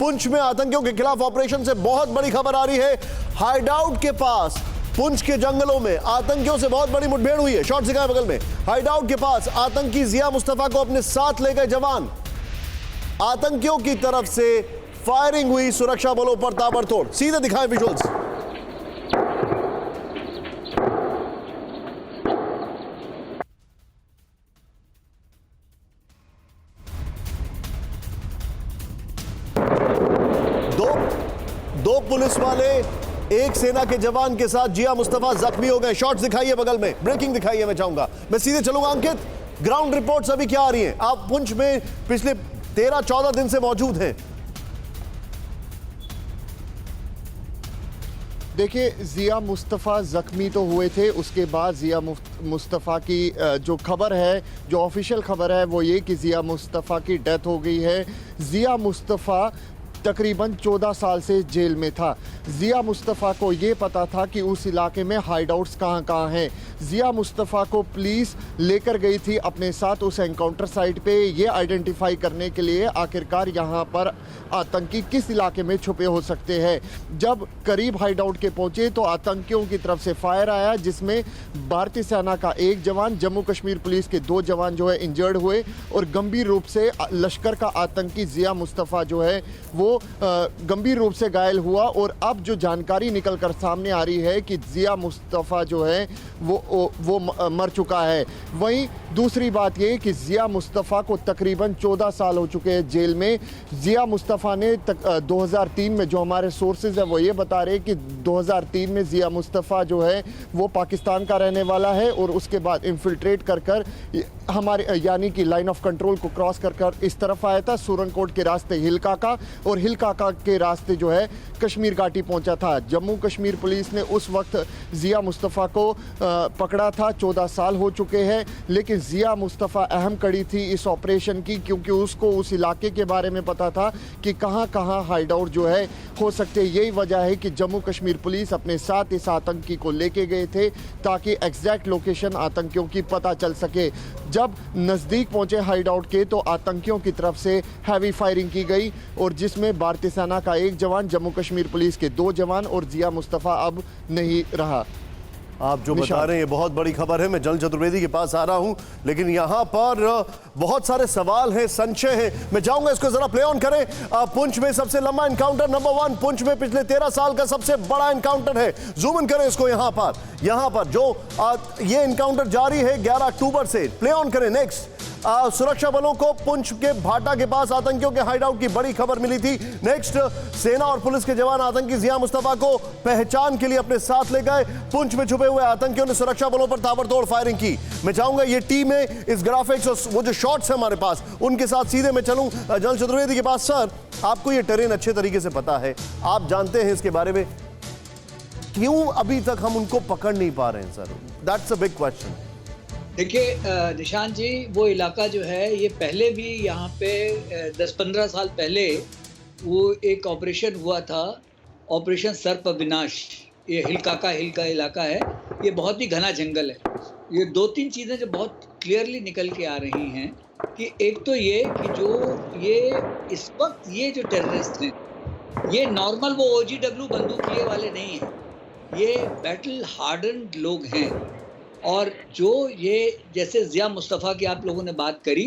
पुंछ में आतंकियों के खिलाफ ऑपरेशन से बहुत बड़ी खबर आ रही है। हाइडआउट के पास पुंछ के जंगलों में आतंकियों से बहुत बड़ी मुठभेड़ हुई है। शॉट दिखाएं बगल में। हाइडआउट के पास आतंकी जिया मुस्तफा को अपने साथ ले गए जवान। आतंकियों की तरफ से फायरिंग हुई, सुरक्षा बलों पर ताबड़तोड़। सीधे दिखाएं विजुअल्स। दो पुलिस वाले एक सेना के जवान के साथ जिया मुस्तफा जख्मी हो गए। शॉट्स दिखाइए बगल में, ब्रेकिंग दिखाइए। मैं चाहूंगा मैं सीधे चलूंगा। अंकित, ग्राउंड रिपोर्ट्स अभी क्या आ रही हैं? आप पुंछ में पिछले 13-14 दिन से मौजूद हैं। देखिए, जिया मुस्तफ़ा ज़ख्मी तो हुए थे, उसके बाद जिया मुस्तफ़ा की जो खबर है, जो ऑफिशियल खबर है वो ये कि जिया मुस्तफ़ा की डेथ हो गई है। जिया मुस्तफ़ा तकरीबन 14 साल से जेल में था। जिया मुस्तफ़ा को ये पता था कि उस इलाके में हाइडआउट्स कहाँ हैं। जिया मुस्तफ़ा को पुलिस लेकर गई थी अपने साथ उस एनकाउंटर साइट पे, ये आइडेंटिफाई करने के लिए आखिरकार यहाँ पर आतंकी किस इलाके में छुपे हो सकते हैं। जब करीब हाइडआउट के पहुँचे तो आतंकियों की तरफ से फायर आया, जिसमें भारतीय सेना का एक जवान, जम्मू कश्मीर पुलिस के 2 जवान जो है इंजर्ड हुए और गंभीर रूप से लश्कर का आतंकी जिया मुस्तफ़ा जो है वो गंभीर रूप से घायल हुआ। और अब जो जानकारी निकल कर सामने आ रही है कि जिया मुस्तफ़ा जो है वो मर चुका है। वहीं दूसरी बात ये कि जिया मुस्तफ़ा को तकरीबन 14 साल हो चुके हैं जेल में। जिया मुस्तफ़ा ने 2003 में, जो हमारे सोर्सेज है वो ये बता रहे हैं कि 2003 में जिया मुस्तफ़ा जो है वो पाकिस्तान का रहने वाला है और उसके बाद इन्फिल्ट्रेट कर हमारे यानी कि लाइन ऑफ कंट्रोल को क्रॉस कर इस तरफ आया था, सूरनकोट के रास्ते हिलकाका, और हिलकाका के रास्ते जो है कश्मीर घाटी पहुंचा था। जम्मू कश्मीर पुलिस ने उस वक्त जिया मुस्तफ़ा को पकड़ा था। 14 साल हो चुके हैं, लेकिन जिया मुस्तफ़ा अहम कड़ी थी इस ऑपरेशन की, क्योंकि उसको उस इलाके के बारे में पता था कि कहां कहां हाइडआउट जो है हो सकते। यही वजह है कि जम्मू कश्मीर पुलिस अपने साथ इस आतंकी को लेके गए थे ताकि एग्जैक्ट लोकेशन आतंकियों की पता चल सके। जब नज़दीक पहुंचे हाइडआउट के तो आतंकियों की तरफ से हैवी फायरिंग की गई, और जिसमें भारतीय सेना का एक जवान, जम्मू कश्मीर पुलिस के 2 जवान और जिया मुस्तफ़ा अब नहीं रहा। आप जो बता रहे हैं ये बहुत बड़ी खबर है। मैं जल चतुर्वेदी के पास आ रहा हूं, लेकिन यहां पर बहुत सारे सवाल हैं, संशय हैं। मैं चाहूंगा इसको जरा प्ले ऑन करें। पुंछ में सबसे लंबा एनकाउंटर, नंबर 1 पुंछ में पिछले 13 साल का सबसे बड़ा एनकाउंटर है। जूम इन करें इसको। यहां पर जो ये एनकाउंटर जारी है 11 अक्टूबर से। प्ले ऑन करें। नेक्स्ट, सुरक्षा बलों को पुंछ के भाटा के पास आतंकियों के हाइडआउट की बड़ी खबर मिली थी। नेक्स्ट, सेना और पुलिस के जवान आतंकी जिया मुस्तफा को पहचान के लिए अपने साथ ले गए। पुंछ में छुपे हुए आतंकियों ने सुरक्षा बलों पर ताबड़तोड़ फायरिंग की। मैं चाहूंगा ये टीम है, इस ग्राफिक्स और वो जो शॉट्स है हमारे पास, उनके साथ सीधे मैं चलूं जल चतुर्वेदी के पास। सर, आपको ये टेरेन अच्छे तरीके से पता है, आप जानते हैं इसके बारे में, क्यों अभी तक हम उनको पकड़ नहीं पा रहे हैं sir? That's a big question. देखिए निशान जी, वो इलाका जो है ये पहले भी यहाँ पे 10-15 साल पहले वो एक ऑपरेशन हुआ था, ऑपरेशन सर्प विनाश। ये हिलकाका हिल का इलाका है, ये बहुत ही घना जंगल है। ये 2-3 चीज़ें जो बहुत क्लियरली निकल के आ रही हैं कि एक तो ये कि जो ये इस वक्त ये जो टेररिस्ट हैं, ये नॉर्मल वो OGW बंदूकिए वाले नहीं हैं, ये बैटल हार्डन्ड लोग हैं। और जो ये जैसे जिया मुस्तफ़ा की आप लोगों ने बात करी,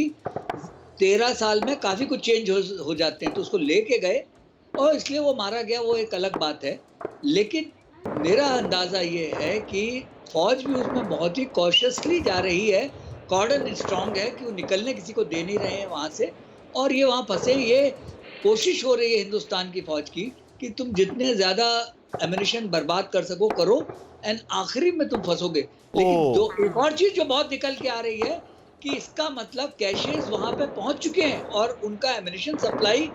13 साल में काफ़ी कुछ चेंज हो जाते हैं, तो उसको लेके गए और इसलिए वो मारा गया, वो एक अलग बात है। लेकिन मेरा अंदाज़ा ये है कि फ़ौज भी उसमें बहुत ही कॉशियसली जा रही है। कॉर्डन स्ट्रॉन्ग है कि वो निकलने किसी को दे नहीं रहे हैं वहाँ से, और ये वहाँ फंसे। ये कोशिश हो रही है हिंदुस्तान की फ़ौज की कि तुम जितने ज़्यादा एमिनिशन बर्बाद कर सको करो, एंड आखिरी में तुम फंसोगे। लेकिन जो एक और चीज़ जो बहुत निकल के आ रही है कि इसका मतलब कैशेस वहाँ पे पहुँच चुके हैं और उनका एमिनिशन सप्लाई,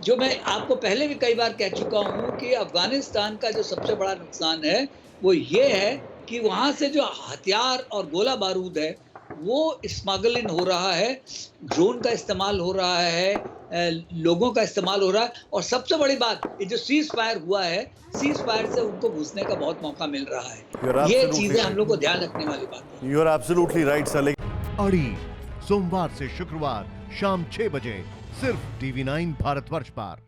जो मैं आपको पहले भी कई बार कह चुका हूँ कि अफ़गानिस्तान का जो सबसे बड़ा नुकसान है वो ये है कि वहाँ से जो हथियार और गोला बारूद है वो स्मगलिंग हो रहा है, ड्रोन का इस्तेमाल हो रहा है, लोगों का इस्तेमाल हो रहा है, और सबसे बड़ी बात ये जो सीज फायर हुआ है, सीज फायर से उनको घुसने का बहुत मौका मिल रहा है। ये चीजें हम लोग को ध्यान रखने वाली बात है। You are absolutely right sir. अड़ी सोमवार से शुक्रवार शाम 6 बजे सिर्फ TV9 भारतवर्ष पर।